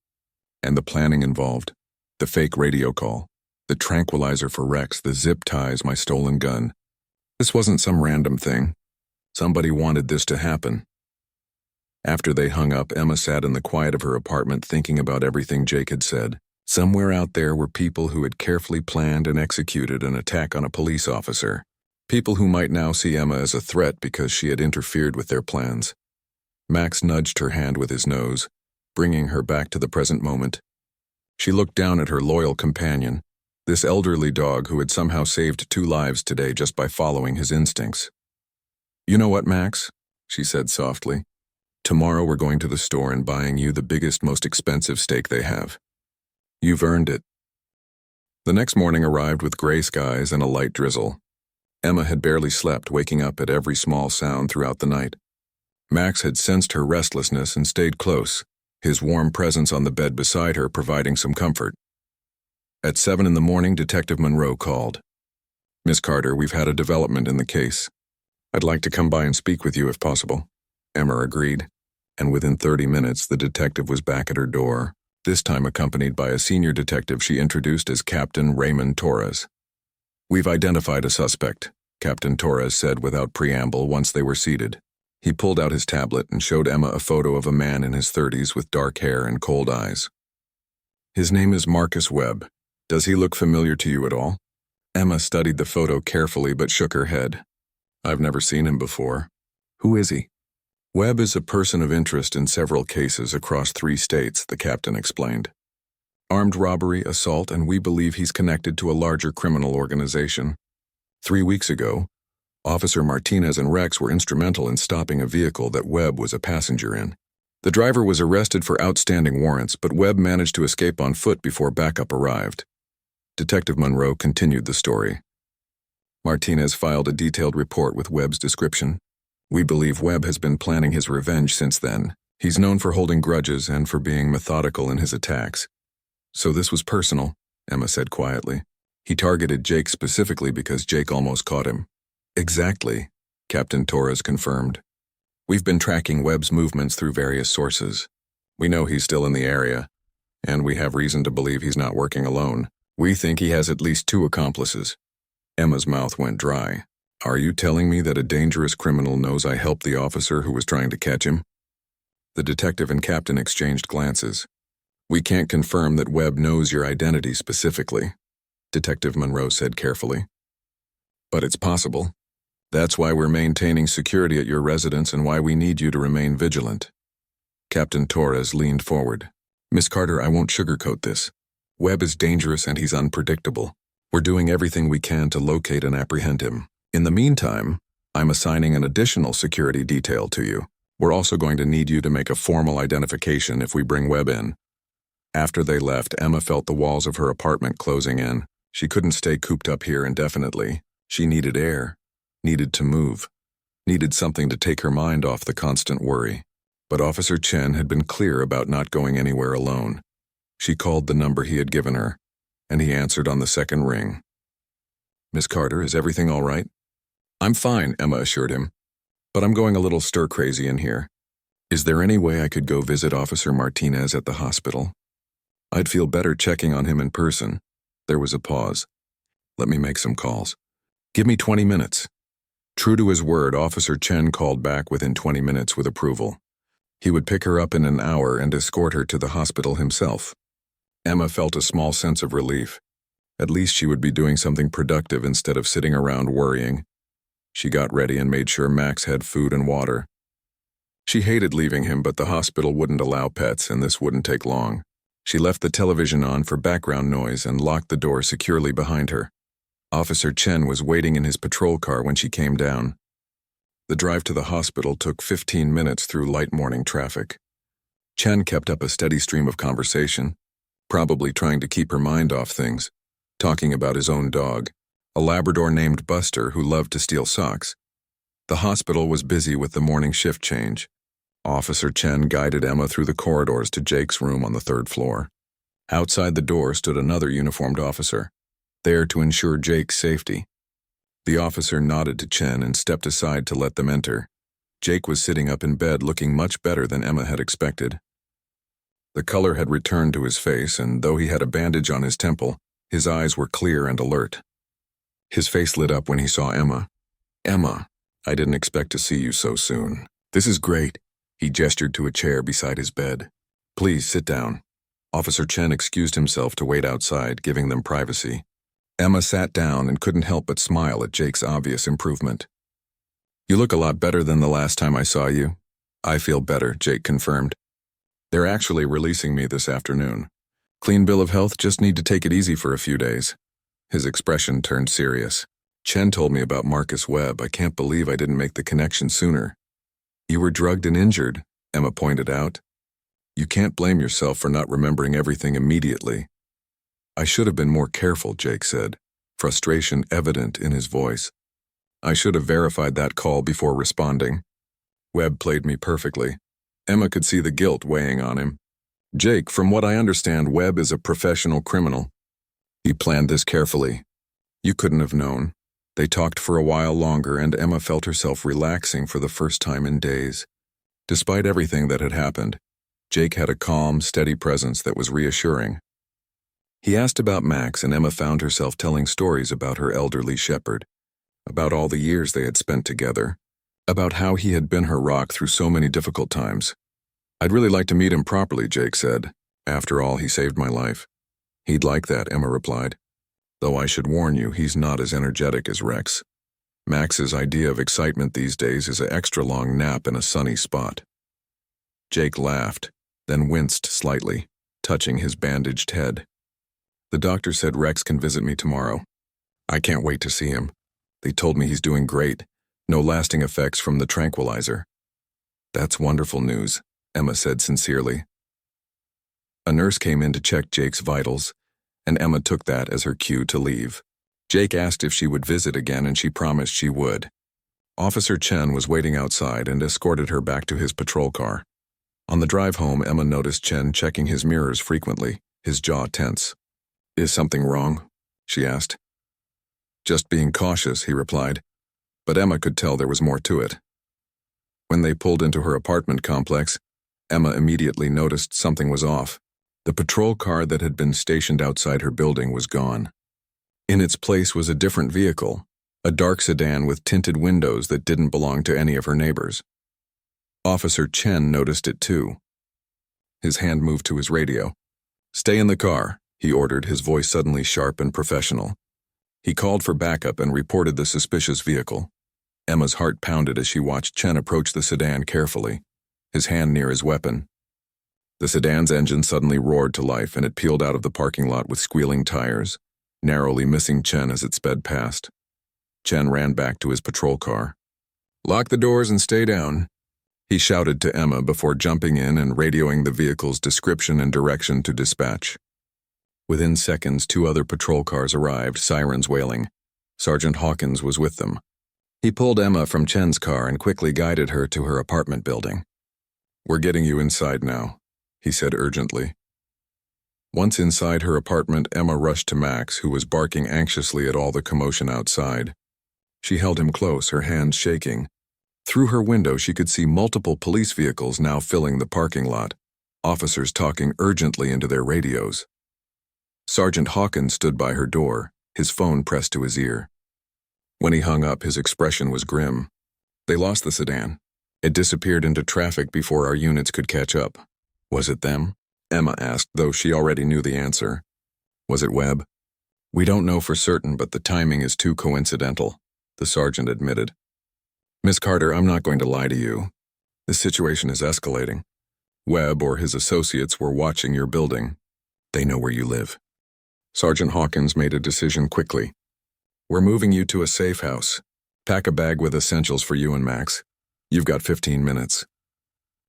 And the planning involved. The fake radio call. The tranquilizer for Rex, the zip ties, my stolen gun. This wasn't some random thing. Somebody wanted this to happen. After they hung up, Emma sat in the quiet of her apartment thinking about everything Jake had said. Somewhere out there were people who had carefully planned and executed an attack on a police officer. People who might now see Emma as a threat because she had interfered with their plans. Max nudged her hand with his nose, bringing her back to the present moment. She looked down at her loyal companion, this elderly dog who had somehow saved 2 lives today just by following his instincts. You know what, Max? She said softly. Tomorrow we're going to the store and buying you the biggest, most expensive steak they have. You've earned it. The next morning arrived with gray skies and a light drizzle. Emma had barely slept, waking up at every small sound throughout the night. Max had sensed her restlessness and stayed close, his warm presence on the bed beside her providing some comfort. At 7 in the morning, Detective Monroe called. Miss Carter, we've had a development in the case. I'd like to come by and speak with you if possible. Emma agreed, and within 30 minutes the detective was back at her door, this time accompanied by a senior detective she introduced as Captain Raymond Torres. We've identified a suspect, Captain Torres said without preamble once they were seated. He pulled out his tablet and showed Emma a photo of a man in his 30s with dark hair and cold eyes. His name is Marcus Webb. Does he look familiar to you at all? Emma studied the photo carefully but shook her head. I've never seen him before. Who is he? Webb is a person of interest in several cases across 3 states, the captain explained. Armed robbery, assault, and we believe he's connected to a larger criminal organization. 3 weeks ago, Officer Martinez and Rex were instrumental in stopping a vehicle that Webb was a passenger in. The driver was arrested for outstanding warrants, but Webb managed to escape on foot before backup arrived. Detective Monroe continued the story. Martinez filed a detailed report with Webb's description. We believe Webb has been planning his revenge since then. He's known for holding grudges and for being methodical in his attacks. So this was personal, Emma said quietly. He targeted Jake specifically because Jake almost caught him. Exactly, Captain Torres confirmed. "We've been tracking Webb's movements through various sources. We know he's still in the area, and we have reason to believe he's not working alone. We think he has at least 2 accomplices." Emma's mouth went dry. "Are you telling me that a dangerous criminal knows I helped the officer who was trying to catch him?" The detective and captain exchanged glances. "We can't confirm that Webb knows your identity specifically," Detective Monroe said carefully. "But it's possible. That's why we're maintaining security at your residence and why we need you to remain vigilant." Captain Torres leaned forward. "Miss Carter, I won't sugarcoat this. Webb is dangerous and he's unpredictable. We're doing everything we can to locate and apprehend him. In the meantime, I'm assigning an additional security detail to you. We're also going to need you to make a formal identification if we bring Webb in." After they left, Emma felt the walls of her apartment closing in. She couldn't stay cooped up here indefinitely. She needed air, needed to move, needed something to take her mind off the constant worry. But Officer Chen had been clear about not going anywhere alone. She called the number he had given her, and he answered on the second ring. "Miss Carter, is everything all right?" "I'm fine," Emma assured him, "but I'm going a little stir-crazy in here. Is there any way I could go visit Officer Martinez at the hospital? I'd feel better checking on him in person." There was a pause. "Let me make some calls. Give me 20 minutes." True to his word, Officer Chen called back within 20 minutes with approval. He would pick her up in an hour and escort her to the hospital himself. Emma felt a small sense of relief. At least she would be doing something productive instead of sitting around worrying. She got ready and made sure Max had food and water. She hated leaving him, but the hospital wouldn't allow pets, and this wouldn't take long. She left the television on for background noise and locked the door securely behind her. Officer Chen was waiting in his patrol car when she came down. The drive to the hospital took 15 minutes through light morning traffic. Chen kept up a steady stream of conversation, probably trying to keep her mind off things, talking about his own dog, a Labrador named Buster who loved to steal socks. The hospital was busy with the morning shift change. Officer Chen guided Emma through the corridors to Jake's room on the 3rd floor. Outside the door stood another uniformed officer, there to ensure Jake's safety. The officer nodded to Chen and stepped aside to let them enter. Jake was sitting up in bed looking much better than Emma had expected. The color had returned to his face, and though he had a bandage on his temple, his eyes were clear and alert. His face lit up when he saw Emma. "Emma, I didn't expect to see you so soon. This is great." He gestured to a chair beside his bed. "Please sit down." Officer Chen excused himself to wait outside, giving them privacy. Emma sat down and couldn't help but smile at Jake's obvious improvement. "You look a lot better than the last time I saw you." "I feel better," Jake confirmed. "They're actually releasing me this afternoon. Clean bill of health, just need to take it easy for a few days." His expression turned serious. "Chen told me about Marcus Webb. I can't believe I didn't make the connection sooner." "You were drugged and injured," Emma pointed out. "You can't blame yourself for not remembering everything immediately." "I should have been more careful," Jake said, frustration evident in his voice. "I should have verified that call before responding. Webb played me perfectly." Emma could see the guilt weighing on him. "Jake, from what I understand, Webb is a professional criminal. He planned this carefully. You couldn't have known." They talked for a while longer, and Emma felt herself relaxing for the first time in days. Despite everything that had happened, Jake had a calm, steady presence that was reassuring. He asked about Max, and Emma found herself telling stories about her elderly shepherd, about all the years they had spent together, about how he had been her rock through so many difficult times. "I'd really like to meet him properly," Jake said. "After all, he saved my life." "He'd like that," Emma replied. "Though I should warn you, he's not as energetic as Rex. Max's idea of excitement these days is an extra long nap in a sunny spot." Jake laughed, then winced slightly, touching his bandaged head. "The doctor said Rex can visit me tomorrow. I can't wait to see him. They told me he's doing great. No lasting effects from the tranquilizer." "That's wonderful news," Emma said sincerely. A nurse came in to check Jake's vitals, and Emma took that as her cue to leave. Jake asked if she would visit again, and she promised she would. Officer Chen was waiting outside and escorted her back to his patrol car. On the drive home, Emma noticed Chen checking his mirrors frequently, his jaw tense. "Is something wrong?" she asked. "Just being cautious," he replied. but Emma could tell there was more to it. When they pulled into her apartment complex, Emma immediately noticed something was off. The patrol car that had been stationed outside her building was gone. In its place was a different vehicle, a dark sedan with tinted windows that didn't belong to any of her neighbors. Officer Chen noticed it too. His hand moved to his radio. "Stay in the car," he ordered, his voice suddenly sharp and professional. He called for backup and reported the suspicious vehicle. Emma's heart pounded as she watched Chen approach the sedan carefully, his hand near his weapon. The sedan's engine suddenly roared to life and it peeled out of the parking lot with squealing tires, narrowly missing Chen as it sped past. Chen ran back to his patrol car. "Lock the doors and stay down," he shouted to Emma before jumping in and radioing the vehicle's description and direction to dispatch. Within seconds, 2 other patrol cars arrived, sirens wailing. Sergeant Hawkins was with them. He pulled Emma from Chen's car and quickly guided her to her apartment building. "We're getting you inside now," he said urgently. Once inside her apartment, Emma rushed to Max, who was barking anxiously at all the commotion outside. She held him close, her hands shaking. Through her window, she could see multiple police vehicles now filling the parking lot, officers talking urgently into their radios. Sergeant Hawkins stood by her door, his phone pressed to his ear. When he hung up, his expression was grim. "They lost the sedan. It disappeared into traffic before our units could catch up." "Was it them?" Emma asked, though she already knew the answer. "Was it Webb?" "We don't know for certain, but the timing is too coincidental," the sergeant admitted. "Miss Carter, I'm not going to lie to you. This situation is escalating. Webb or his associates were watching your building. They know where you live." Sergeant Hawkins made a decision quickly. "We're moving you to a safe house. Pack a bag with essentials for you and Max. You've got 15 minutes.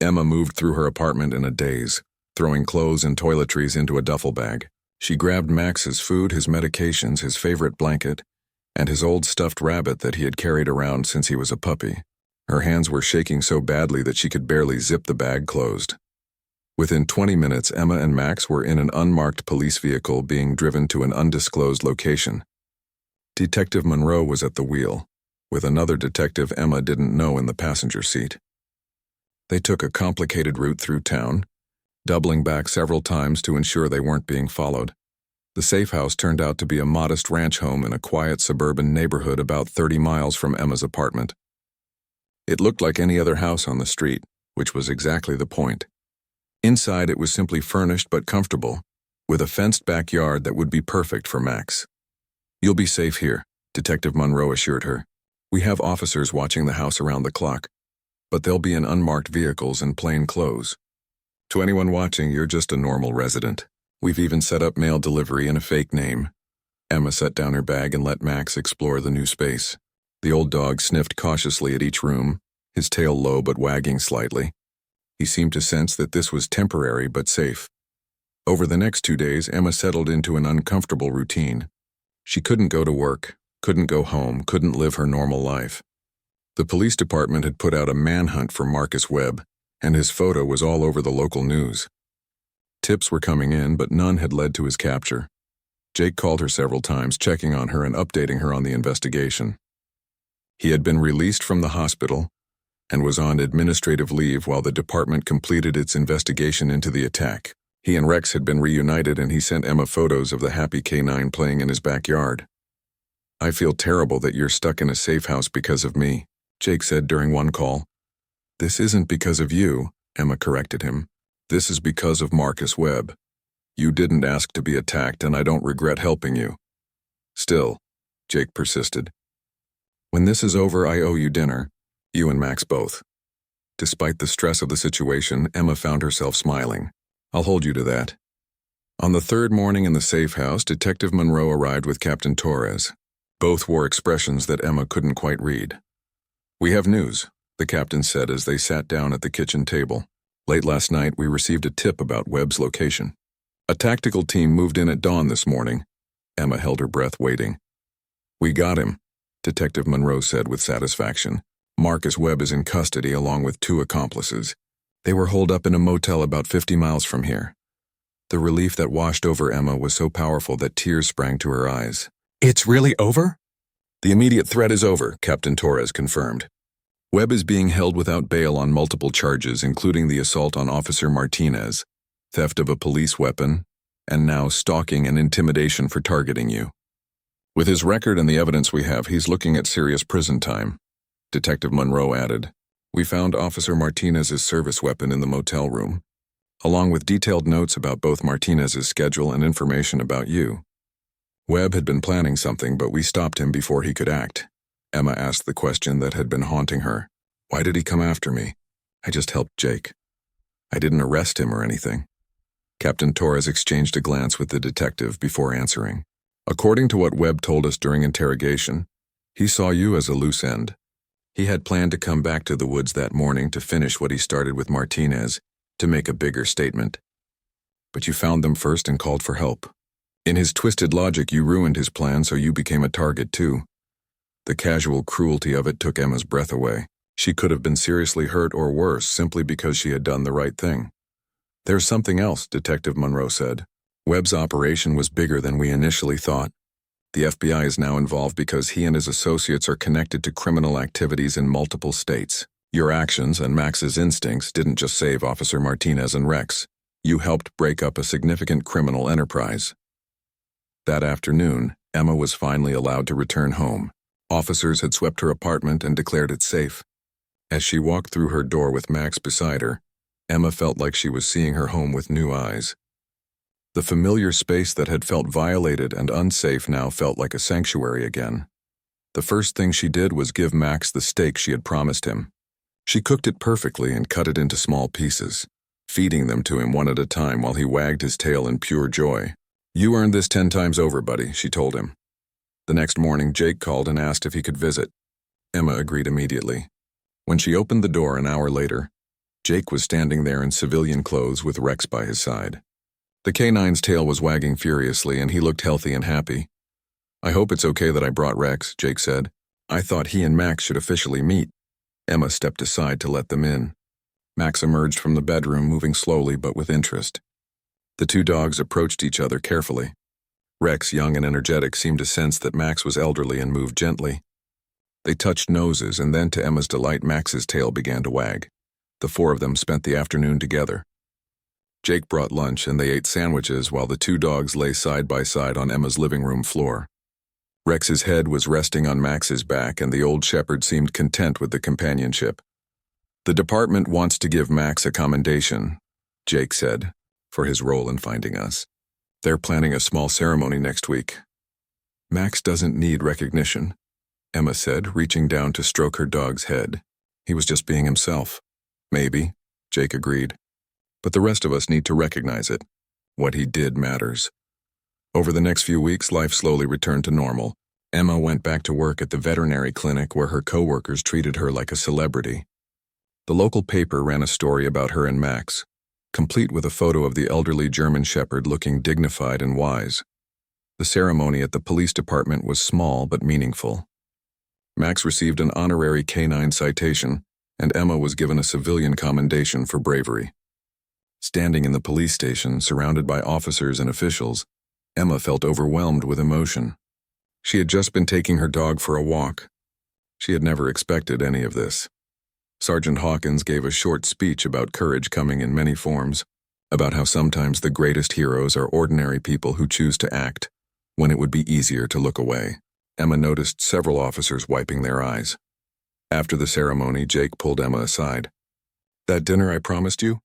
Emma moved through her apartment in a daze, throwing clothes and toiletries into a duffel bag. She grabbed Max's food, his medications, his favorite blanket, and his old stuffed rabbit that he had carried around since he was a puppy. Her hands were shaking so badly that she could barely zip the bag closed. Within 20 minutes, Emma and Max were in an unmarked police vehicle being driven to an undisclosed location. Detective Monroe was at the wheel, with another detective Emma didn't know in the passenger seat. They took a complicated route through town, doubling back several times to ensure they weren't being followed. The safe house turned out to be a modest ranch home in a quiet suburban neighborhood about 30 miles from Emma's apartment. It looked like any other house on the street, which was exactly the point. Inside, it was simply furnished but comfortable, with a fenced backyard that would be perfect for Max. "You'll be safe here," Detective Monroe assured her. "We have officers watching the house around the clock, but they'll be in unmarked vehicles and plain clothes. To anyone watching, you're just a normal resident. We've even set up mail delivery in a fake name." Emma set down her bag and let Max explore the new space. The old dog sniffed cautiously at each room, his tail low but wagging slightly. He seemed to sense that this was temporary but safe. Over the next 2 days, Emma settled into an uncomfortable routine. She couldn't go to work, couldn't go home, couldn't live her normal life. The police department had put out a manhunt for Marcus Webb, and his photo was all over the local news. Tips were coming in, but none had led to his capture. Jake called her several times, checking on her and updating her on the investigation. He had been released from the hospital and was on administrative leave while the department completed its investigation into the attack. He and Rex had been reunited, and he sent Emma photos of the happy canine playing in his backyard. "I feel terrible that you're stuck in a safe house because of me," Jake said during one call. "This isn't because of you," Emma corrected him. "This is because of Marcus Webb. You didn't ask to be attacked, and I don't regret helping you." "Still," Jake persisted. "When this is over, I owe you dinner. You and Max both." Despite the stress of the situation, Emma found herself smiling. "I'll hold you to that." On the 3rd morning in the safe house, Detective Monroe arrived with Captain Torres. Both wore expressions that Emma couldn't quite read. "We have news," the captain said as they sat down at the kitchen table. "Late last night, we received a tip about Webb's location. A tactical team moved in at dawn this morning." Emma held her breath, waiting. "We got him," Detective Monroe said with satisfaction. "Marcus Webb is in custody along with 2 accomplices. They were holed up in a motel about 50 miles from here." The relief that washed over Emma was so powerful that tears sprang to her eyes. "It's really over?" The immediate threat is over, Captain Torres confirmed. Webb is being held without bail on multiple charges, including the assault on Officer Martinez, theft of a police weapon, and now stalking and intimidation for targeting you. With his record and the evidence we have, he's looking at serious prison time, Detective Monroe added. We found Officer Martinez's service weapon in the motel room, along with detailed notes about both Martinez's schedule and information about you. Webb had been planning something, but we stopped him before he could act. Emma asked the question that had been haunting her. Why did he come after me? I just helped Jake. I didn't arrest him or anything. Captain Torres exchanged a glance with the detective before answering. According to what Webb told us during interrogation, he saw you as a loose end. He had planned to come back to the woods that morning to finish what he started with Martinez, to make a bigger statement. But you found them first and called for help. In his twisted logic, you ruined his plan, so you became a target too. The casual cruelty of it took Emma's breath away. She could have been seriously hurt or worse simply because she had done the right thing. There's something else, Detective Monroe said. Webb's operation was bigger than we initially thought. The FBI is now involved because he and his associates are connected to criminal activities in multiple states. Your actions and Max's instincts didn't just save Officer Martinez and Rex. You helped break up a significant criminal enterprise. That afternoon, Emma was finally allowed to return home. Officers had swept her apartment and declared it safe. As she walked through her door with Max beside her, Emma felt like she was seeing her home with new eyes. The familiar space that had felt violated and unsafe now felt like a sanctuary again. The first thing she did was give Max the steak she had promised him. She cooked it perfectly and cut it into small pieces, feeding them to him one at a time while he wagged his tail in pure joy. You earned this 10 times over, buddy, she told him. The next morning, Jake called and asked if he could visit. Emma agreed immediately. When she opened the door an hour later, Jake was standing there in civilian clothes with Rex by his side. The canine's tail was wagging furiously and he looked healthy and happy. I hope it's okay that I brought Rex, Jake said. I thought he and Max should officially meet. Emma stepped aside to let them in. Max emerged from the bedroom, moving slowly but with interest. The two dogs approached each other carefully. Rex, young and energetic, seemed to sense that Max was elderly and moved gently. They touched noses, and then, to Emma's delight, Max's tail began to wag. The four of them spent the afternoon together. Jake brought lunch, and they ate sandwiches while the two dogs lay side by side on Emma's living room floor. Rex's head was resting on Max's back, and the old shepherd seemed content with the companionship. The department wants to give Max a commendation, Jake said, for his role in finding us. They're planning a small ceremony next week. Max doesn't need recognition, Emma said, reaching down to stroke her dog's head. He was just being himself. Maybe, Jake agreed. But the rest of us need to recognize it. What he did matters. Over the next few weeks, life slowly returned to normal. Emma went back to work at the veterinary clinic where her co-workers treated her like a celebrity. The local paper ran a story about her and Max, complete with a photo of the elderly German shepherd looking dignified and wise. The ceremony at the police department was small but meaningful. Max received an honorary canine citation, and Emma was given a civilian commendation for bravery. Standing in the police station, surrounded by officers and officials, Emma felt overwhelmed with emotion. She had just been taking her dog for a walk. She had never expected any of this. Sergeant Hawkins gave a short speech about courage coming in many forms, about how sometimes the greatest heroes are ordinary people who choose to act when it would be easier to look away. Emma noticed several officers wiping their eyes. After the ceremony, Jake pulled Emma aside. That dinner I promised you?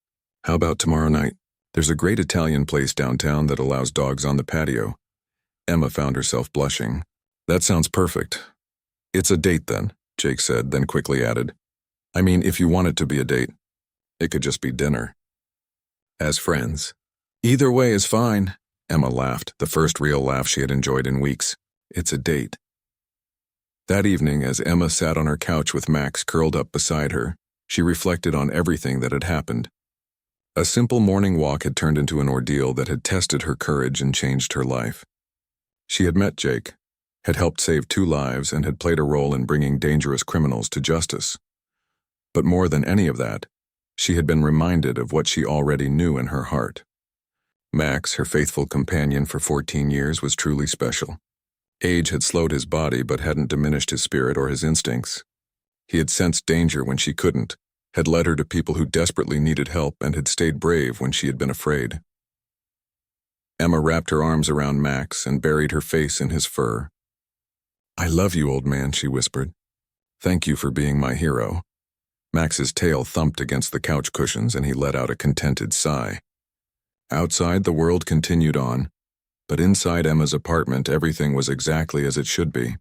How about tomorrow night? There's a great Italian place downtown that allows dogs on the patio. Emma found herself blushing. That sounds perfect. It's a date then, Jake said, then quickly added. I mean, if you want it to be a date, it could just be dinner. As friends. Either way is fine, Emma laughed, the first real laugh she had enjoyed in weeks. It's a date. That evening, as Emma sat on her couch with Max curled up beside her, she reflected on everything that had happened. A simple morning walk had turned into an ordeal that had tested her courage and changed her life. She had met Jake, had helped save 2 lives, and had played a role in bringing dangerous criminals to justice. But more than any of that, she had been reminded of what she already knew in her heart. Max, her faithful companion for 14 years, was truly special. Age had slowed his body but hadn't diminished his spirit or his instincts. He had sensed danger when she couldn't, had led her to people who desperately needed help, and had stayed brave when she had been afraid. Emma wrapped her arms around Max and buried her face in his fur. "I love you, old man," she whispered. "Thank you for being my hero." Max's tail thumped against the couch cushions and he let out a contented sigh. Outside, the world continued on, but inside Emma's apartment, everything was exactly as it should be.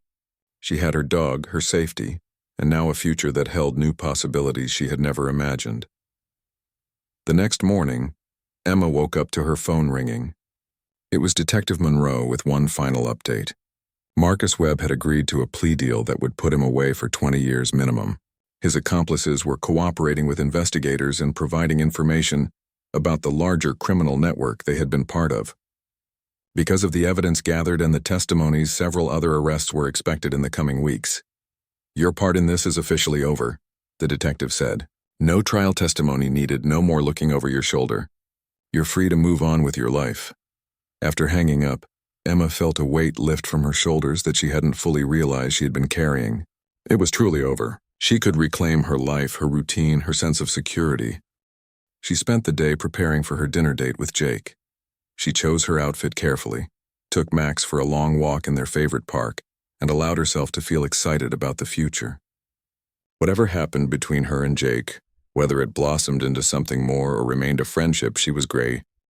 She had her dog, her safety, and now a future that held new possibilities she had never imagined. The next morning, Emma woke up to her phone ringing. It was Detective Monroe with one final update. Marcus Webb had agreed to a plea deal that would put him away for 20 years minimum. His accomplices were cooperating with investigators and providing information about the larger criminal network they had been part of. Because of the evidence gathered and the testimonies, several other arrests were expected in the coming weeks. "Your part in this is officially over," the detective said. "No trial testimony needed, no more looking over your shoulder. You're free to move on with your life." After hanging up, Emma felt a weight lift from her shoulders that she hadn't fully realized she had been carrying. It was truly over. She could reclaim her life, her routine, her sense of security. She spent the day preparing for her dinner date with Jake. She chose her outfit carefully, took Max for a long walk in their favorite park, and allowed herself to feel excited about the future. Whatever happened between her and Jake, whether it blossomed into something more or remained a friendship, she was